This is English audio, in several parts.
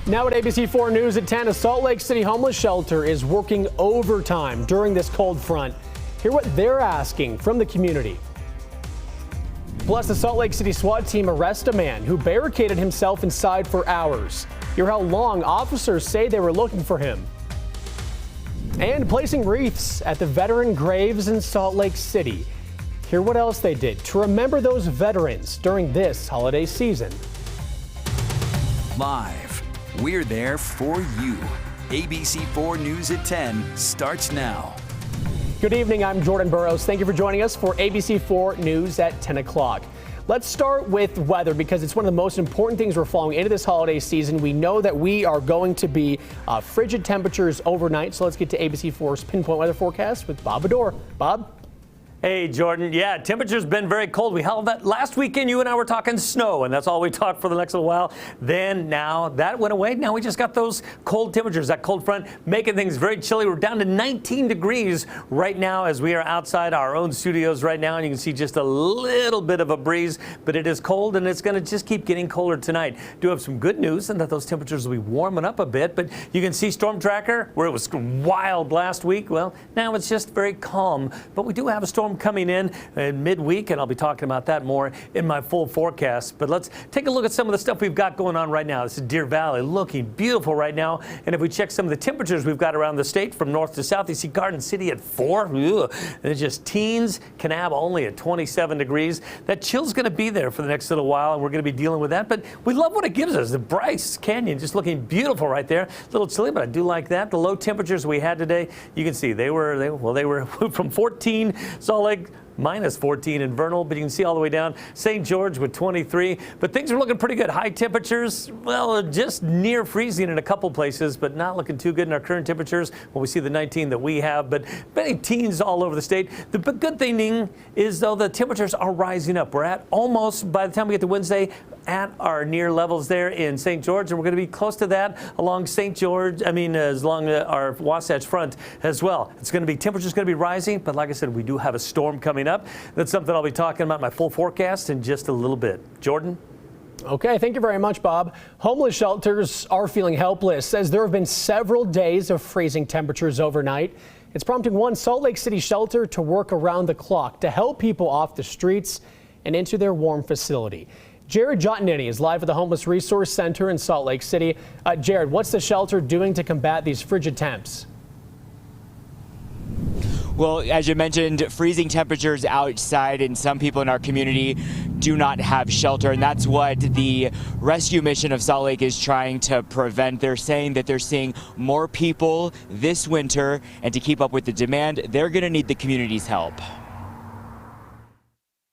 Now at ABC4 News at 10, a Salt Lake City homeless shelter is working overtime during this cold front. Hear what they're asking from the community. Plus, the Salt Lake City SWAT team arrests a man who barricaded himself inside for hours. Hear how long officers say they were looking for him. And placing wreaths at the veteran graves in Salt Lake City. Hear what else they did to remember those veterans during this holiday season. Live, we're there for you. ABC4 News at 10 starts now. Good evening, I'm Jordan Burrows. Thank you for joining us for ABC4 News at 10 o'clock. Let's start with weather because it's one of the most important things we're following into this holiday season. We know that we are going to be frigid temperatures overnight. So let's get to ABC4's pinpoint weather forecast with Bob Ador. Bob? Hey, Jordan. Yeah, temperature's been very cold. We held that last weekend. You and I were talking snow, and that's all we talked for the next little while. Then now that went away. Now we just got those cold temperatures, that cold front making things very chilly. We're down to 19 degrees right now as we are outside our own studios right now. And you can see just a little bit of a breeze, but it is cold and it's going to just keep getting colder tonight. Do have some good news and that those temperatures will be warming up a bit, but you can see Storm Tracker where it was wild last week. Well, now it's just very calm, but we do have a storm coming in midweek, and I'll be talking about that more in my full forecast. But let's take a look at some of the stuff we've got going on right now. This is Deer Valley looking beautiful right now. And if we check some of the temperatures we've got around the state from north to south, you see Garden City at 4. Ugh. And it's just teens. Kanab only at 27 degrees. That chill's going to be there for the next little while, and we're going to be dealing with that. But we love what it gives us. The Bryce Canyon just looking beautiful right there. A little chilly, but I do like that. The low temperatures we had today, you can see they were from 14 Salt Lake, minus 14 in Vernal, but you can see all the way down St. George with 23. But things are looking pretty good. High temperatures, well, just near freezing in a couple places, but not looking too good in our current temperatures when we see the 19 that we have. But many teens all over the state. The good thing is, though, the temperatures are rising up. We're at almost, by the time we get to Wednesday, at our near levels there in St. George, and we're going to be close to that along St. George, along our Wasatch Front as well. It's going to be, temperature's going to be rising, but like I said, we do have a storm coming up. That's something I'll be talking about in my full forecast in just a little bit. Jordan? Okay, thank you very much, Bob. Homeless shelters are feeling helpless as there have been several days of freezing temperatures overnight. It's prompting one Salt Lake City shelter to work around the clock to help people off the streets and into their warm facility. Jared Jotnini is live at the Homeless Resource Center in Salt Lake City. Jared, what's the shelter doing to combat these frigid temps? Well, as you mentioned, freezing temperatures outside, and some people in our community do not have shelter, and that's what the rescue mission of Salt Lake is trying to prevent. They're saying that they're seeing more people this winter, and to keep up with the demand, they're going to need the community's help.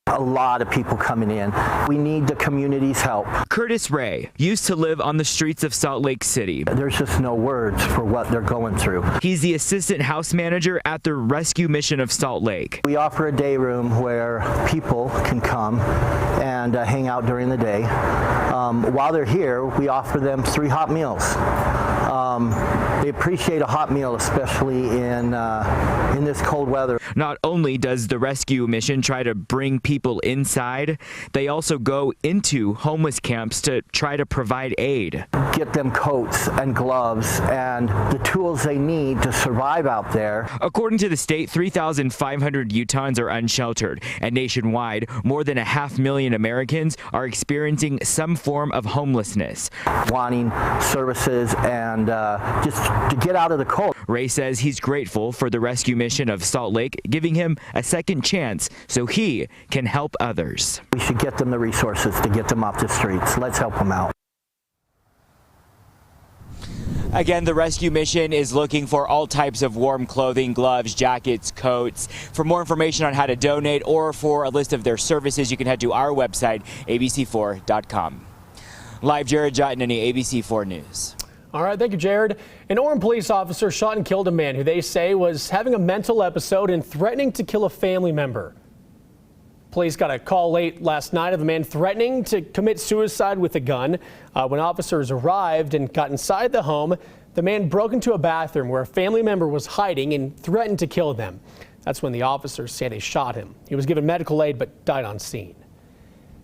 A lot of people coming in. We need the community's help. Curtis Ray used to live on the streets of Salt Lake City. There's just no words for what they're going through. He's the assistant house manager at the rescue mission of Salt Lake. We offer a day room where people can come and hang out during the day. While they're here, we offer them 3 hot meals. They appreciate a hot meal, especially in this cold weather. Not only does the rescue mission try to bring people inside, they also go into homeless camps to try to provide aid. Get them coats and gloves and the tools they need to survive out there. According to the state, 3,500 Utahns are unsheltered, and nationwide, more than 500,000 Americans are experiencing some form of homelessness. Wanting services and just to get out of the cold. Ray says he's grateful for the rescue mission of Salt Lake giving him a second chance so he can help others. We should get them the resources to get them off the streets. Let's help them out. Again, the rescue mission is looking for all types of warm clothing, gloves, jackets, coats. For more information on how to donate or for a list of their services, you can head to our website, abc4.com. Live, Jared Jotnini, ABC4 News. All right, thank you, Jared. An Orem police officer shot and killed a man who they say was having a mental episode and threatening to kill a family member. Police got a call late last night of a man threatening to commit suicide with a gun. When officers arrived and got inside the home, the man broke into a bathroom where a family member was hiding and threatened to kill them. That's when the officers say they shot him. He was given medical aid but died on scene.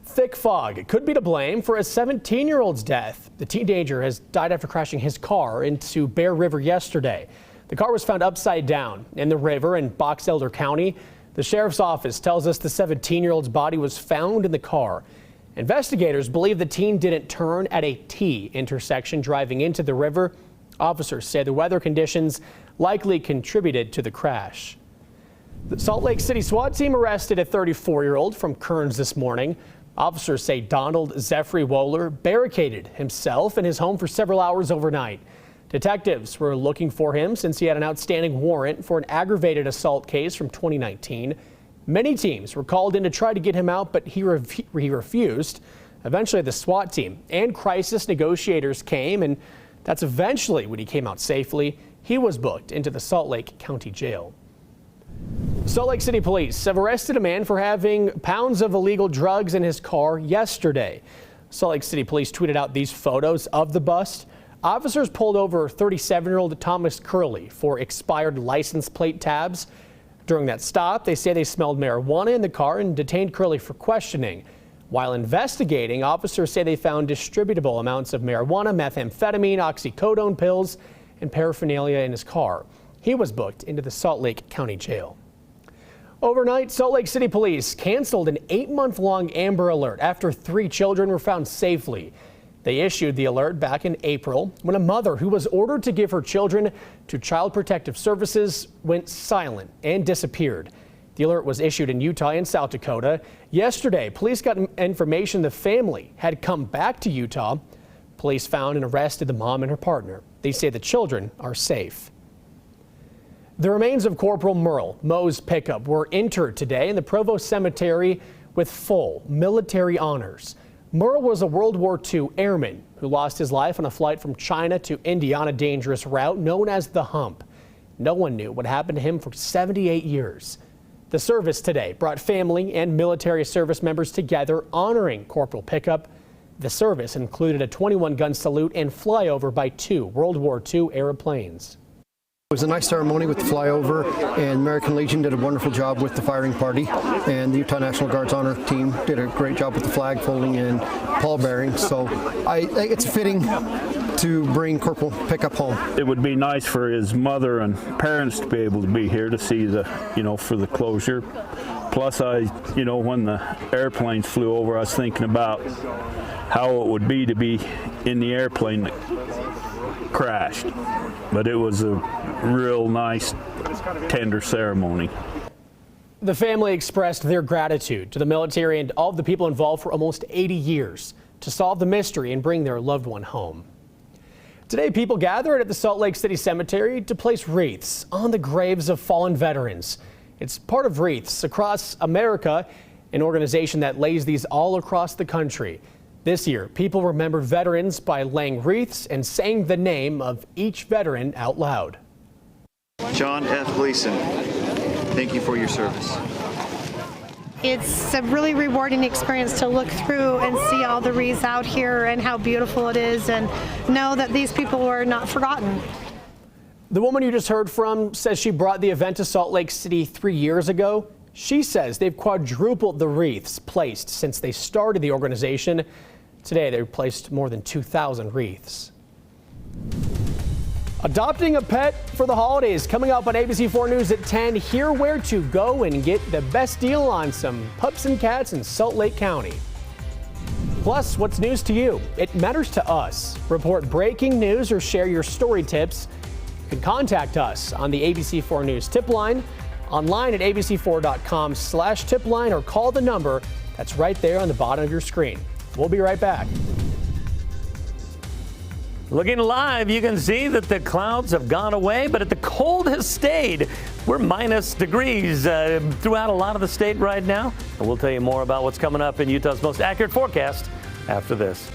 Thick fog could be to blame for a 17-year-old's death. The teenager has died after crashing his car into Bear River yesterday. The car was found upside down in the river in Box Elder County. The sheriff's office tells us the 17-year-old's body was found in the car. Investigators believe the teen didn't turn at a T intersection driving into the river. Officers say the weather conditions likely contributed to the crash. The Salt Lake City SWAT team arrested a 34-year-old from Kearns this morning. Officers say Donald Zeffrey Wohler barricaded himself in his home for several hours overnight. Detectives were looking for him since he had an outstanding warrant for an aggravated assault case from 2019. Many teams were called in to try to get him out, but he refused. Eventually, the SWAT team and crisis negotiators came, and that's eventually when he came out safely. He was booked into the Salt Lake County Jail. Salt Lake City police have arrested a man for having pounds of illegal drugs in his car yesterday. Salt Lake City police tweeted out these photos of the bust. Officers pulled over 37-year-old Thomas Curley for expired license plate tabs. During that stop, they say they smelled marijuana in the car and detained Curley for questioning. While investigating, officers say they found distributable amounts of marijuana, methamphetamine, oxycodone pills, and paraphernalia in his car. He was booked into the Salt Lake County Jail. Overnight, Salt Lake City police canceled an 8-month-long Amber Alert after 3 children were found safely. They issued the alert back in April when a mother who was ordered to give her children to Child Protective Services went silent and disappeared. The alert was issued in Utah and South Dakota. Yesterday, police got information the family had come back to Utah. Police found and arrested the mom and her partner. They say the children are safe. The remains of Corporal Merle Moe's pickup were interred today in the Provo Cemetery with full military honors. Merle was a World War II airman who lost his life on a flight from China to India on a dangerous route known as the Hump. No one knew what happened to him for 78 years. The service today brought family and military service members together honoring Corporal Pickup. The service included a 21-gun salute and flyover by 2 World War II airplanes. It was a nice ceremony with the flyover, and American Legion did a wonderful job with the firing party, and the Utah National Guard's honor team did a great job with the flag folding and pallbearing. So it's fitting to bring Corporal Pickup home. It would be nice for his mother and parents to be able to be here to see the, for the closure. Plus, when the airplanes flew over, I was thinking about how it would be to be in the airplane that crashed. But it was a real nice, tender ceremony. The family expressed their gratitude to the military and all of the people involved for almost 80 years to solve the mystery and bring their loved one home. Today, people gathered at the Salt Lake City Cemetery to place wreaths on the graves of fallen veterans. It's part of Wreaths Across America, an organization that lays these all across the country. This year, people remembered veterans by laying wreaths and saying the name of each veteran out loud. John F. Gleason, thank you for your service. It's a really rewarding experience to look through and see all the wreaths out here and how beautiful it is, and know that these people were not forgotten. The woman you just heard from says she brought the event to Salt Lake City 3 years ago. She says they've quadrupled the wreaths placed since they started the organization. Today, they've placed more than 2,000 wreaths. Adopting a pet for the holidays coming up on ABC4 News at 10. Hear where to go and get the best deal on some pups and cats in Salt Lake County. Plus, what's news to you? It matters to us. Report breaking news or share your story tips. You can contact us on the ABC4 News tip line, online at abc4.com/tipline, or call the number that's right there on the bottom of your screen. We'll be right back. Looking live, you can see that the clouds have gone away, but the cold has stayed. We're minus degrees throughout a lot of the state right now. And we'll tell you more about what's coming up in Utah's most accurate forecast after this.